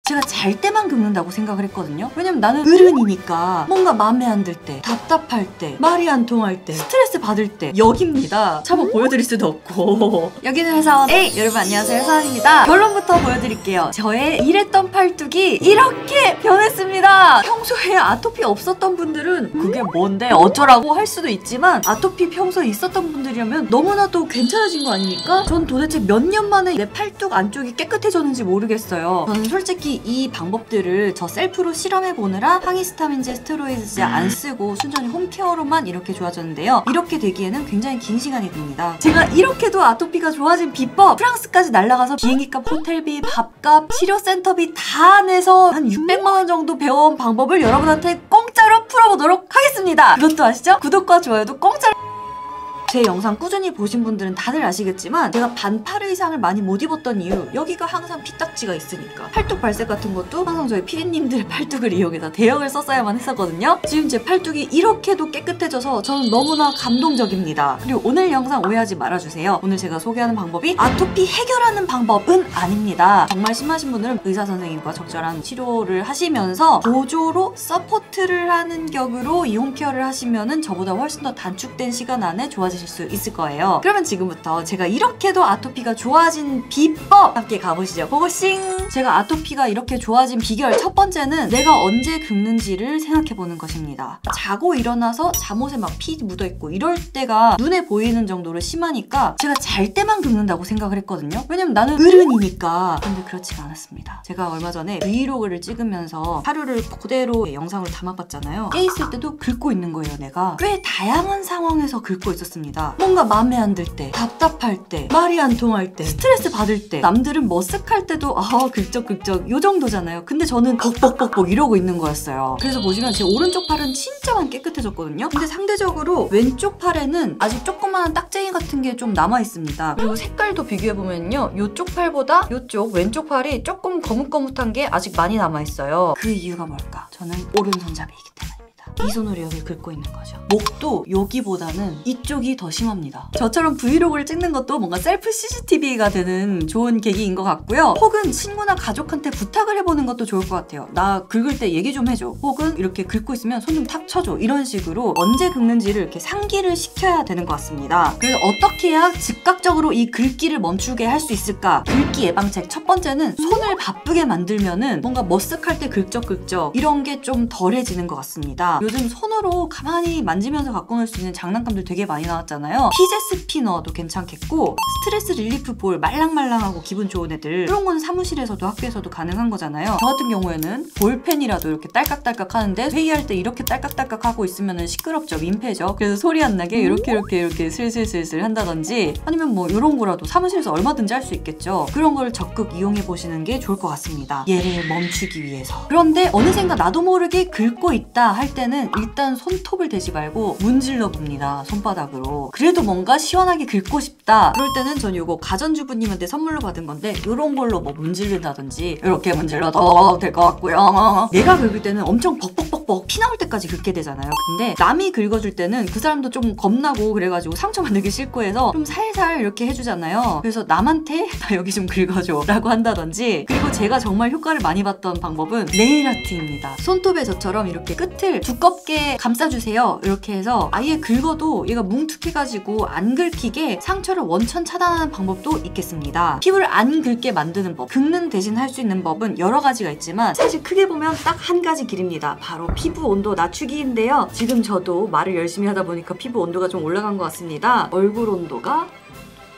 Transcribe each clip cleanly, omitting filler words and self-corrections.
제가 잘 때만 긁는다고 생각을 했거든요. 왜냐면 나는 어른이니까 뭔가 마음에 안 들 때, 답답할 때, 말이 안 통할 때, 스트레스 받을 때 여기입니다. 차마 보여드릴 수도 없고 여기는 회사원 A! 여러분 안녕하세요, 회사원입니다. 결론부터 보여드릴게요. 저의 이랬던 팔뚝이 이렇게 변했습니다. 평소에 아토피 없었던 분들은 그게 뭔데 어쩌라고 할 수도 있지만 아토피 평소에 있었던 분들이라면 너무나도 괜찮아진 거 아닙니까? 전 도대체 몇 년 만에 내 팔뚝 안쪽이 깨끗해졌는지 모르겠어요. 저는 솔직히 이 방법들을 저 셀프로 실험해보느라 항히스타민제, 스테로이드제 안 쓰고 순전히 홈케어로만 이렇게 좋아졌는데요. 이렇게 되기에는 굉장히 긴 시간이 듭니다. 제가 이렇게도 아토피가 좋아진 비법! 프랑스까지 날아가서 비행기값, 호텔비, 밥값, 치료센터비 다 내서 한 600만 원 정도 배워온 방법을 여러분한테 공짜로 풀어보도록 하겠습니다. 그것도 아시죠? 구독과 좋아요도 공짜로. 제 영상 꾸준히 보신 분들은 다들 아시겠지만 제가 반팔 의상을 많이 못 입었던 이유, 여기가 항상 피딱지가 있으니까. 팔뚝 발색 같은 것도 항상 저희 피디님들의 팔뚝을 이용해서 대역을 썼어야만 했었거든요. 지금 제 팔뚝이 이렇게도 깨끗해져서 저는 너무나 감동적입니다. 그리고 오늘 영상 오해하지 말아주세요. 오늘 제가 소개하는 방법이 아토피 해결하는 방법은 아닙니다. 정말 심하신 분들은 의사 선생님과 적절한 치료를 하시면서 보조로 서포트를 하는 격으로 이 홈케어를 하시면은 저보다 훨씬 더 단축된 시간 안에 좋아지실 수 있을 거예요. 그러면 지금부터 제가 이렇게도 아토피가 좋아진 비법 함께 가보시죠. 고고싱! 제가 아토피가 이렇게 좋아진 비결 첫 번째는 내가 언제 긁는지를 생각해보는 것입니다. 자고 일어나서 잠옷에 막 피 묻어있고 이럴 때가 눈에 보이는 정도로 심하니까 제가 잘 때만 긁는다고 생각을 했거든요. 왜냐면 나는 어른이니까. 근데 그렇지가 않았습니다. 제가 얼마 전에 브이로그를 찍으면서 하루를 그대로 영상으로 담아봤잖아요. 깨 있을 때도 긁고 있는 거예요, 내가. 꽤 다양한 상황에서 긁고 있었습니다. 뭔가 마음에 안 들 때, 답답할 때, 말이 안 통할 때, 스트레스 받을 때, 남들은 머쓱할 때도 긁적긁적 요 정도잖아요. 근데 저는 벅벅벅벅 이러고 있는 거였어요. 그래서 보시면 제 오른쪽 팔은 진짜만 깨끗해졌거든요. 근데 상대적으로 왼쪽 팔에는 아직 조그마한 딱쟁이 같은 게 좀 남아있습니다. 그리고 색깔도 비교해보면요, 요쪽 팔보다 요쪽 왼쪽 팔이 조금 거뭇거뭇한 게 아직 많이 남아있어요. 그 이유가 뭘까? 저는 오른손잡이이기 때문에 이 손으로 여기 긁고 있는 거죠. 목도 여기보다는 이쪽이 더 심합니다. 저처럼 브이로그를 찍는 것도 뭔가 셀프 CCTV가 되는 좋은 계기인 것 같고요. 혹은 친구나 가족한테 부탁을 해보는 것도 좋을 것 같아요. 나 긁을 때 얘기 좀 해줘. 혹은 이렇게 긁고 있으면 손 좀 탁 쳐줘. 이런 식으로 언제 긁는지를 이렇게 상기를 시켜야 되는 것 같습니다. 그래서 어떻게 해야 즉각적으로 이 긁기를 멈추게 할 수 있을까? 긁기 예방책 첫 번째는 손을 바쁘게 만들면은 뭔가 머쓱할 때 긁적긁적 이런 게 좀 덜해지는 것 같습니다. 요즘 손으로 가만히 만지면서 갖고 놀 수 있는 장난감들 되게 많이 나왔잖아요. 피제 스피너도 괜찮겠고, 스트레스 릴리프 볼, 말랑말랑하고 기분 좋은 애들, 그런 건 사무실에서도 학교에서도 가능한 거잖아요. 저 같은 경우에는 볼펜이라도 이렇게 딸깍딸깍 하는데 회의할 때 이렇게 딸깍딸깍 하고 있으면 시끄럽죠, 민폐죠. 그래서 소리 안 나게 이렇게 슬슬슬슬 한다든지, 아니면 뭐 이런 거라도 사무실에서 얼마든지 할 수 있겠죠. 그런 걸 적극 이용해 보시는 게 좋을 것 같습니다. 얘를 멈추기 위해서. 그런데 어느샌가 나도 모르게 긁고 있다 할 때는 일단 손톱을 대지 말고 문질러 봅니다. 손바닥으로. 그래도 뭔가 시원하게 긁고 싶다. 그럴 때는 전 이거 가전주부님한테 선물로 받은 건데 이런 걸로 뭐 문지른다든지 이렇게 문질러도 될 것 같고요. 내가 긁을 때는 엄청 벅벅벅벅 피 나올 때까지 긁게 되잖아요. 근데 남이 긁어줄 때는 그 사람도 좀 겁나고 그래가지고 상처 만들기 싫고 해서 좀 살살 이렇게 해주잖아요. 그래서 남한테 나 여기 좀 긁어줘 라고 한다든지. 그리고 제가 정말 효과를 많이 봤던 방법은 네일 아트입니다. 손톱에 저처럼 이렇게 끝을 두껍게 감싸주세요. 이렇게 해서 아예 긁어도 얘가 뭉툭해가지고 안 긁히게 상처를 원천 차단하는 방법도 있겠습니다. 피부를 안 긁게 만드는 법, 긁는 대신 할 수 있는 법은 여러 가지가 있지만 사실 크게 보면 딱 한 가지 길입니다. 바로 피부 온도 낮추기인데요. 지금 저도 말을 열심히 하다 보니까 피부 온도가 좀 올라간 것 같습니다. 얼굴 온도가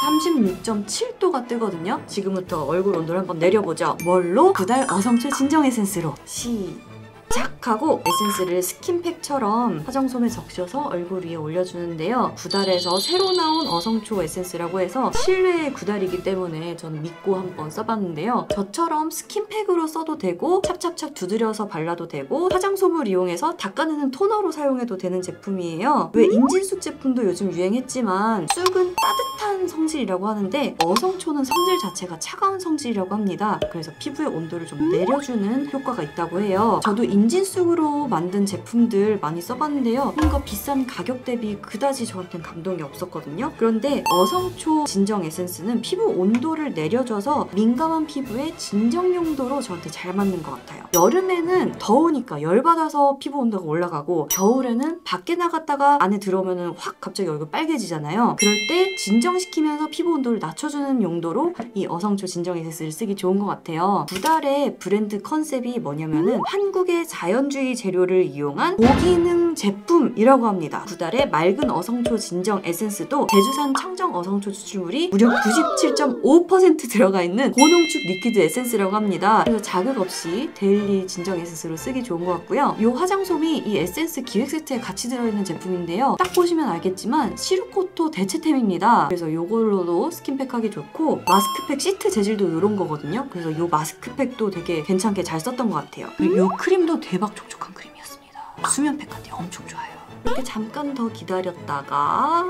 36.7도가 뜨거든요. 지금부터 얼굴 온도를 한번 내려보죠. 뭘로? 구달 어성초 진정 에센스로 시작 하고 에센스를 스킨팩처럼 화장솜에 적셔서 얼굴 위에 올려주는데요. 구달에서 새로 나온 어성초 에센스라고 해서 실외의 구달이기 때문에 저는 믿고 한번 써봤는데요. 저처럼 스킨팩으로 써도 되고 찹찹찹 두드려서 발라도 되고 화장솜을 이용해서 닦아내는 토너로 사용해도 되는 제품이에요. 왜 인진숙 제품도 요즘 유행했지만 쑥은 따뜻한 성질이라고 하는데 어성초는 성질 자체가 차가운 성질이라고 합니다. 그래서 피부의 온도를 좀 내려주는 효과가 있다고 해요. 저도 인진쑥으로 만든 제품들 많이 써봤는데요. 뭔가 비싼 가격 대비 그다지 저한테는 감동이 없었거든요. 그런데 어성초 진정 에센스는 피부 온도를 내려줘서 민감한 피부에 진정 용도로 저한테 잘 맞는 것 같아요. 여름에는 더우니까 열받아서 피부 온도가 올라가고, 겨울에는 밖에 나갔다가 안에 들어오면 확 갑자기 얼굴 빨개지잖아요. 그럴 때 진정시키면서 피부 온도를 낮춰주는 용도로 이 어성초 진정 에센스를 쓰기 좋은 것 같아요. 구달의 브랜드 컨셉이 뭐냐면은 한국의 자연주의 재료를 이용한 고기능 제품이라고 합니다. 구달의 맑은 어성초 진정 에센스도 제주산 청정 어성초 추출물이 무려 97.5% 들어가 있는 고농축 리퀴드 에센스라고 합니다. 그래서 자극 없이 데일리 진정 에센스로 쓰기 좋은 것 같고요. 이 화장솜이 이 에센스 기획 세트에 같이 들어있는 제품인데요. 딱 보시면 알겠지만 시루코토 대체템입니다. 그래서 이걸로도 스킨팩 하기 좋고, 마스크팩 시트 재질도 이런 거거든요. 그래서 이 마스크팩도 되게 괜찮게 잘 썼던 것 같아요. 그리고 이 크림도 대박 촉촉한 크림이었습니다. 수면팩 같아요. 엄청 좋아요. 이렇게 잠깐 더 기다렸다가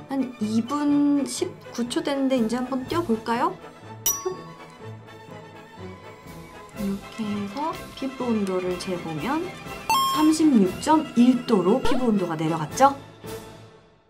한 2분 19초 됐는데 이제 한번 띄워볼까요? 이렇게 해서 피부 온도를 재보면 36.1도로 피부 온도가 내려갔죠?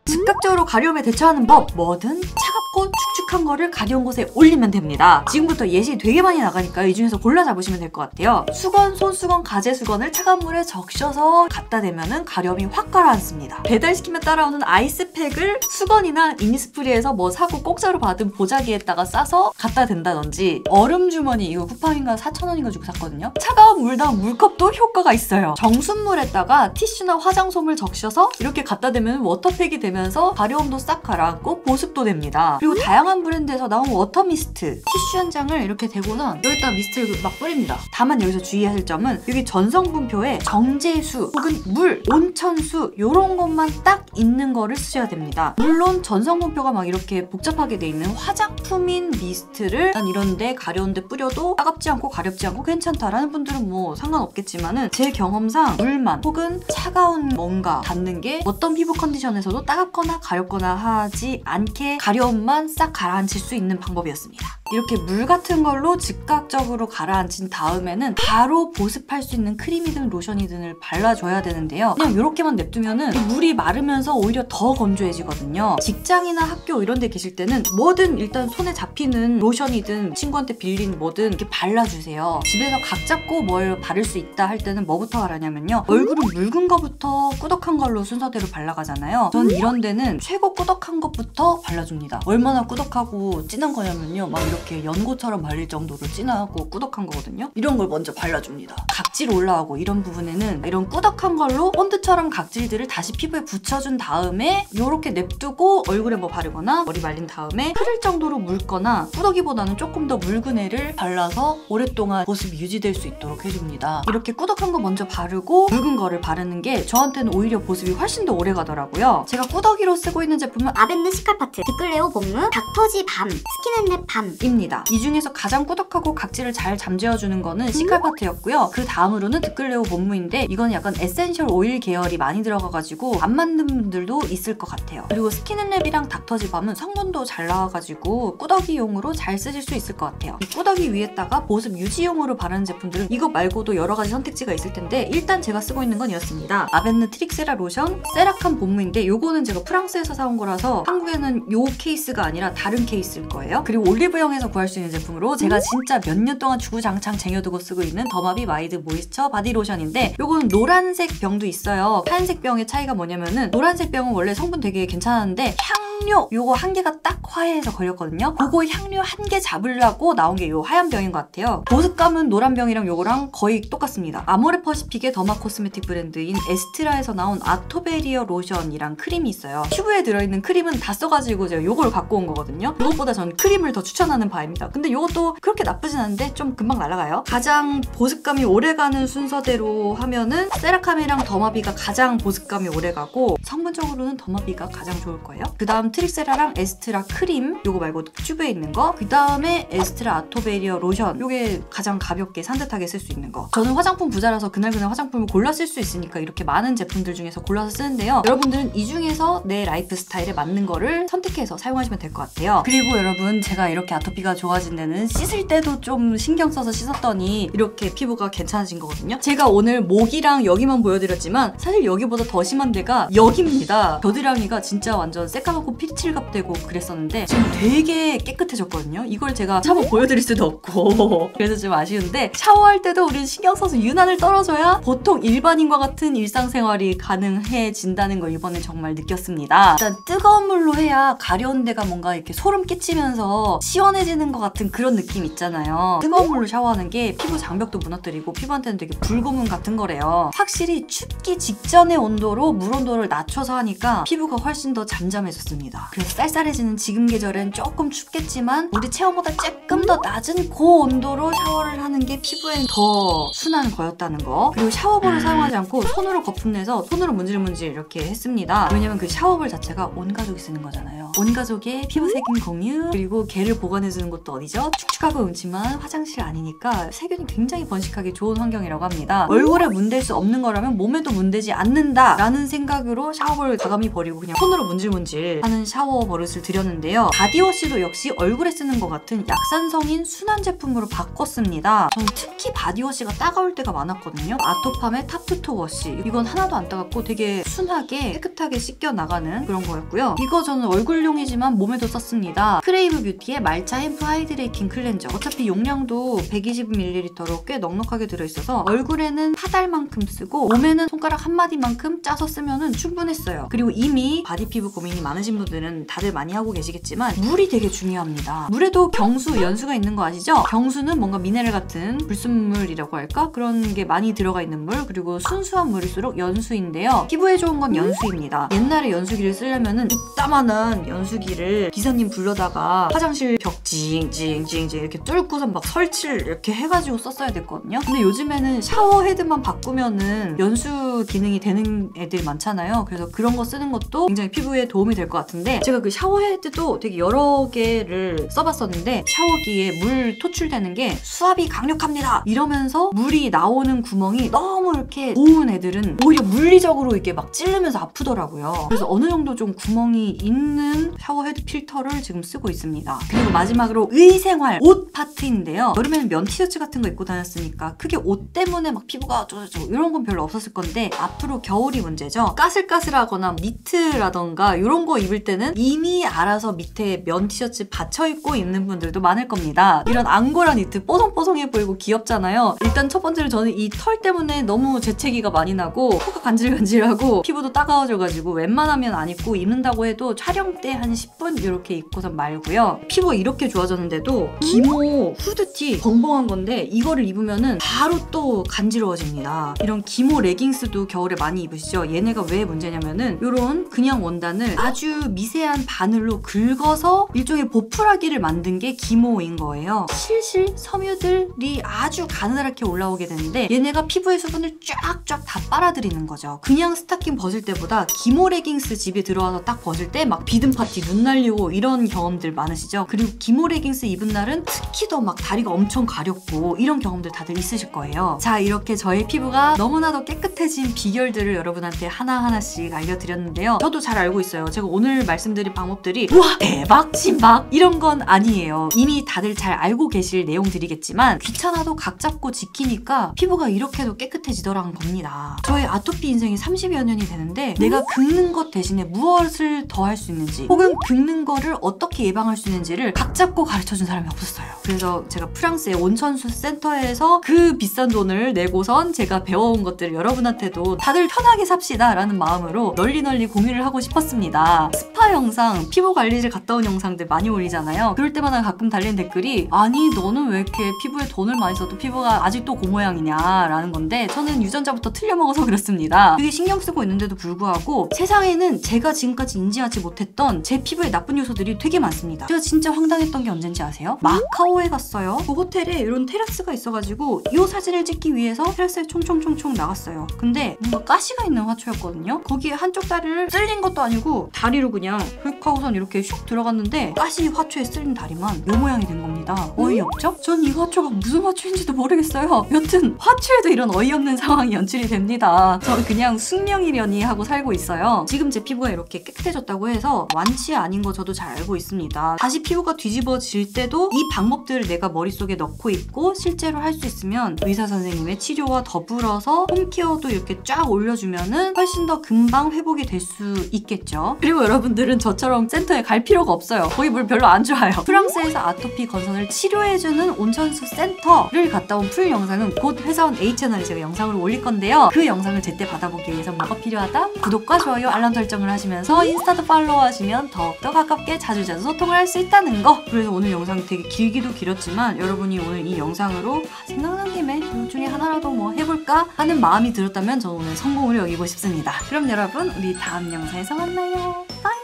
즉각적으로 가려움에 대처하는 법! 뭐든 차갑고 축축한 거를 가려운 곳에 올리면 됩니다. 지금부터 예시 되게 많이 나가니까요. 이 중에서 골라 잡으시면 될 것 같아요. 수건, 손수건, 가제수건을 차가운 물에 적셔서 갖다 대면은 가려움이 확 가라앉습니다. 배달시키면 따라오는 아이스팩을 수건이나 이니스프리에서 뭐 사고 공짜로 받은 보자기에다가 싸서 갖다 댄다든지, 얼음 주머니, 이거 쿠팡인가 4,000원인가 주고 샀거든요. 차가운 물다운 물컵도 효과가 있어요. 정수물에다가 티슈나 화장솜을 적셔서 이렇게 갖다 대면 워터팩이 되면서 가려움도 싹 가라앉고 보습도 됩니다. 그리고 다양한 브랜드에서 나온 워터 미스트, 티슈 한 장을 이렇게 대고는 여기다 미스트를 막 뿌립니다. 다만 여기서 주의하실 점은 여기 전성분표에 정제수 혹은 물, 온천수 이런 것만 딱 있는 거를 쓰셔야 됩니다. 물론 전성분표가 막 이렇게 복잡하게 돼 있는 화장품인 미스트를 난 이런데 가려운데 뿌려도 따갑지 않고 가렵지 않고 괜찮다라는 분들은 뭐 상관없겠지만은, 제 경험상 물만 혹은 차가운 뭔가 닿는 게 어떤 피부 컨디션에서도 따갑거나 가렵거나 하지 않게 가려움만 싹 가라앉힐 수 있는 방법이었습니다. 이렇게 물 같은 걸로 즉각적으로 가라앉힌 다음에는 바로 보습할 수 있는 크림이든 로션이든을 발라줘야 되는데요. 그냥 이렇게만 냅두면은 물이 마르면서 오히려 더 건조해지거든요. 직장이나 학교 이런 데 계실 때는 뭐든 일단 손에 잡히는 로션이든 친구한테 빌린 뭐든 이렇게 발라주세요. 집에서 각 잡고 뭘 바를 수 있다 할 때는 뭐부터 바르냐면요. 얼굴은 묽은 거부터 꾸덕한 걸로 순서대로 발라가잖아요. 전 이런 데는 최고 꾸덕한 것부터 발라줍니다. 얼마나 꾸덕하고 진한 거냐면요. 막 이렇게 연고처럼 발릴 정도로 진하고 꾸덕한 거거든요. 이런 걸 먼저 발라줍니다. 각질 올라오고 이런 부분에는 이런 꾸덕한 걸로 본드처럼 각질들을 다시 피부에 붙여준 다음에 이렇게 냅두고 얼굴에 뭐 바르거나 머리 말린 다음에 흐를 정도로 묽거나 꾸덕이보다는 조금 더 묽은 애를 발라서 오랫동안 보습이 유지될 수 있도록 해줍니다. 이렇게 꾸덕한 거 먼저 바르고 묽은 거를 바르는 게 저한테는 오히려 보습이 훨씬 더 오래 가더라고요. 제가 꾸덕이로 쓰고 있는 제품은 아벤느 시칼파트, 드클레오 봄무, 닥터지 밤, 스킨앤랩 밤입니다. 이 중에서 가장 꾸덕하고 각질을 잘 잠재워주는 거는 시칼파트였고요. 그 다음으로는 드클레오 봄무인데, 이건 약간 에센셜 오일 계열이 많이 들어가가지고 안 맞는 분들도 있을 것 같아요. 그리고 스킨앤랩이랑 닥터지 밤은 성분도 잘 나와가지고 꾸덕이용으로 잘 쓰실 수 있을 것 같아요. 이 꾸덕이 위에다가 보습 유지용으로 바르는 제품들은 이거 말고도 여러 가지 선택지가 있을 텐데, 일단 제가 쓰고 있는 건 이렇습니다. 아벤느 트릭세라 로션 세라캄 봄무인데, 요거는 제가 프랑스에서 사온 거라서 한국에는 요 케이스가 아니라 다른 케이스일 거예요. 그리고 올리브영에서 구할 수 있는 제품으로 제가 진짜 몇 년 동안 주구장창 쟁여두고 쓰고 있는 더마비 마이드 모이스처 바디 로션인데, 요거는 노란색 병도 있어요. 하얀색 병의 차이가 뭐냐면은, 노란색 병은 원래 성분 되게 괜찮았는데 향료 요거 한 개가 딱 화해해서 걸렸거든요. 그거 향료 한 개 잡으려고 나온 게 요 하얀 병인 것 같아요. 보습감은 노란 병이랑 요거랑 거의 똑같습니다. 아모레 퍼시픽의 더마 코스메틱 브랜드인 에스트라에서 나온 아토베리어 로션이랑 크림이 있어요. 튜브에 들어있는 크림은 다 써가지고 제가 요걸 갖고 온 거거든요. 이것보다 전 크림을 더 추천하는 바입니다. 근데 이것도 그렇게 나쁘진 않은데 좀 금방 날아가요. 가장 보습감이 오래가는 순서대로 하면은 세라캄이랑 더마비가 가장 보습감이 오래가고, 성분적으로는 더마비가 가장 좋을 거예요. 그 다음 트릭세라랑 에스트라 크림 요거 말고 튜브에 있는 거, 그 다음에 에스트라 아토베리어 로션 요게 가장 가볍게 산뜻하게 쓸 수 있는 거. 저는 화장품 부자라서 그날그날 화장품을 골라 쓸 수 있으니까 이렇게 많은 제품들 중에서 골라서 쓰는데요. 여러분들은 이 중에서 내 라이프 스타일에 맞는 거를 선택해서 사용하시면 될 것 같아요. 그리고 여러분, 제가 이렇게 아토피가 좋아진 데는 씻을 때도 좀 신경 써서 씻었더니 이렇게 피부가 괜찮아진 거거든요. 제가 오늘 목이랑 여기만 보여드렸지만 사실 여기보다 더 심한 데가 여기입니다. 겨드랑이가 진짜 완전 새까맣고 피칠갑되고 그랬었는데 지금 되게 깨끗해졌거든요. 이걸 제가 샤워 보여드릴 수도 없고 그래서 좀 아쉬운데, 샤워할 때도 우리는 신경 써서 유난을 떨어줘야 보통 일반인과 같은 일상생활이 가능해진다는 걸 이번에 정말 느꼈습니다. 일단 뜨거운 물로 해야 가려운 데가 뭔가 이렇게 소름 끼치면서 시원해지는 것 같은 그런 느낌 있잖아요. 뜨거운 물로 샤워하는 게 피부 장벽도 무너뜨리고 피부한테는 되게 불고문 같은 거래요. 확실히 춥기 직전의 온도로 물 온도를 낮춰서 하니까 피부가 훨씬 더 잠잠해졌습니다. 그래서 쌀쌀해지는 지금 계절엔 조금 춥겠지만 우리 체온보다 조금 더 낮은 고온도로 샤워를 하는 게 피부엔 더 순한 거였다는 거. 그리고 샤워볼을 사용하지 않고 손으로 거품 내서 손으로 문질문질 이렇게 했습니다. 왜냐면 그 샤워볼 자체가 온 가족이 쓰는 거잖아요. 온 가족의 피부 세균 공유, 그리고 걔를 보관해주는 곳도 어디죠? 축축하고 음침한 화장실 아니니까 세균이 굉장히 번식하기 좋은 환경이라고 합니다. 얼굴에 문댈 수 없는 거라면 몸에도 문대지 않는다 라는 생각으로 샤워볼 과감히 버리고 그냥 손으로 문질문질 하는 샤워 버릇을 들였는데요. 바디워시도 역시 얼굴에 쓰는 것 같은 약산성인 순한 제품으로 바꿨습니다. 저는 특히 바디워시가 따가울 때가 많았거든요. 아토팜의 탑투토 워시, 이건 하나도 안 따갑고 되게 순하게 깨끗하게 씻겨 나가는 그런 거였고요. 이거 저는 얼굴용이지만 몸에도 썼습니다. 크레이브 뷰티의 말차 햄프 하이드레이팅 클렌저. 어차피 용량도 120ml로 꽤 넉넉하게 들어있어서 얼굴에는 한 달만큼 쓰고 몸에는 손가락 한 마디만큼 짜서 쓰면 충분했어요. 그리고 이미 바디 피부 고민이 많으신 분들은 다들 많이 하고 계시겠지만 물이 되게 중요합니다. 물에도 경수, 연수가 있는 거 아시죠? 경수는 뭔가 미네랄 같은 불순물이라고 할까? 그런 게 많이 들어가 있는 물, 그리고 순수한 물일수록 연수인데요. 피부에 좋은 건 연수입니다. 옛날에 연수기를 쓰려면은 이따만한 연수기를 기사님 불러다가 화장실 벽 징징징징 이렇게 뚫고선 막 설치를 이렇게 해가지고 썼어야 됐거든요. 근데 요즘에는 샤워 헤드만 바꾸면은 연수 기능이 되는 애들 많잖아요. 그래서 그런 거 쓰는 것도 굉장히 피부에 도움이 될 것 같은데, 제가 그 샤워 헤드도 되게 여러 개를 써봤었는데 샤워기에 물 토출되는 게 수압이 강력합니다 이러면서 물이 나오는 구멍이 너무 이렇게 고운 애들은 오히려 물리적으로 이렇게 막 찌르면서 아프더라고요. 그래서 어느 정도 좀 구멍이 있는 샤워 헤드 필터를 지금 쓰고 있습니다. 그리고 마지막으로 의생활 옷 파트인데요. 여름에는 면 티셔츠 같은 거 입고 다녔으니까 크게 옷 때문에 막 피부가 어쩌고저쩌고 이런 건 별로 없었을 건데, 앞으로 겨울이 문제죠. 까슬까슬하거나 니트라던가 이런 거 입을 때는 이미 알아서 밑에 면 티셔츠 받쳐 입고 입는 분들도 많을 겁니다. 이런 앙고라 니트 뽀송뽀송해 보이고 귀엽잖아요. 일단 첫 번째로 저는 이 털 때문에 너무 재채기가 많이 나고 코가 간질간질하고 피부도 따가워져가지고 웬만하면 안 입고, 입는다고 해도 촬영 때 한 10분 이렇게 입고선 말고요. 피부가 이렇게 좋아졌는데도 기모 후드티 벙벙한 건데 이거를 입으면은 바로 또 간지러워집니다. 이런 기모 레깅스도 겨울에 많이 입으시죠? 얘네가 왜 문제냐면은 이런 그냥 원단을 아주 미세한 바늘로 긁어서 일종의 보풀하기를 만든 게 기모인 거예요. 실실 섬유들이 아주 가느다랗게 올라오게 되는데 얘네가 피부의 수분을 쫙쫙 다 빨아들이는 거죠. 그냥 스타킹 벗을 때보다 기모 레깅스 집에 들어와서 딱 벗을 때 막 비듬 파티 눈 날리고 이런 경험들 많으시죠? 그리고 기모 레깅스 입은 날은 특히 더 막 다리가 엄청 가렵고 이런 경험들 다들 있으실 거예요. 자, 이렇게 저의 피부가 너무나도 깨끗해진 비결들을 여러분한테 하나하나씩 알려드렸는데요. 저도 잘 알고 있어요. 제가 오늘 말씀드린 방법들이 우와 대박 신박 이런 건 아니에요. 이미 다들 잘 알고 계실 내용들이겠지만 귀찮아도 각 잡고 지키니까 피부가 이렇게도 깨끗해지더라는 겁니다. 저의 아토피 인생이 30여 년이 되는데 내가 긁는 것 대신에 무엇을 더 할 수 있는지, 혹은 긁는 거를 어떻게 예방할 수 있는지를 각 잡고 가르쳐준 사람이 없었어요. 그래서 제가 프랑스의 온천수 센터에서 그 비싼 돈을 내고선 제가 배워온 것들을 여러분한테도 다들 편하게 삽시다 라는 마음으로 널리 공유를 하고 싶었습니다. 스파 영상, 피부 관리실 갔다 온 영상들 많이 올리잖아요. 그럴 때마다 가끔 달리는 댓글이 아니 너는 왜 이렇게 피부에 더 돈을 많이 써도 피부가 아직도 그 모양이냐라는 건데 저는 유전자부터 틀려먹어서 그렇습니다. 되게 신경 쓰고 있는데도 불구하고 세상에는 제가 지금까지 인지하지 못했던 제 피부에 나쁜 요소들이 되게 많습니다. 제가 진짜 황당했던 게 언젠지 아세요? 마카오에 갔어요. 그 호텔에 이런 테라스가 있어가지고 이 사진을 찍기 위해서 테라스에 총총총총 나갔어요. 근데 뭔가 가시가 있는 화초였거든요. 거기에 한쪽 다리를 쓸린 것도 아니고 다리로 그냥 훅 하고선 이렇게 슉 들어갔는데 가시 화초에 쓸린 다리만 요 모양이 된 겁니다. 어이없죠? 전 이 화초가 무슨 화초인지도 모르겠어요. 여튼 화초에도 이런 어이없는 상황이 연출이 됩니다. 저는 그냥 숙명이려니 하고 살고 있어요. 지금 제 피부가 이렇게 깨끗해졌다고 해서 완치 아닌 거 저도 잘 알고 있습니다. 다시 피부가 뒤집어질 때도 이 방법들을 내가 머릿속에 넣고 있고 실제로 할 수 있으면 의사 선생님의 치료와 더불어서 홈케어도 이렇게 쫙 올려주면은 훨씬 더 금방 회복이 될 수 있겠죠. 그리고 여러분들은 저처럼 센터에 갈 필요가 없어요. 거기 물 별로 안 좋아요. 프랑스에서 아토피 건선을 치료해주는 온천수 센터를 갔다 온 풀 영상은 곧 회사원 A채널에 제가 영상으로 올릴 건데요. 그 영상을 제때 받아보기 위해서 뭐가 필요하다? 구독과 좋아요, 알람 설정을 하시면서 인스타도 팔로우 하시면 더욱더 가깝게 자주자주 소통을 할 수 있다는 거. 그래서 오늘 영상 되게 길기도 길었지만 여러분이 오늘 이 영상으로 생각난 김에 이 중에 하나라도 뭐 해볼까 하는 마음이 들었다면 저는 오늘 성공을 여기고 싶습니다. 그럼 여러분 우리 다음 영상에서 만나요. 빠이.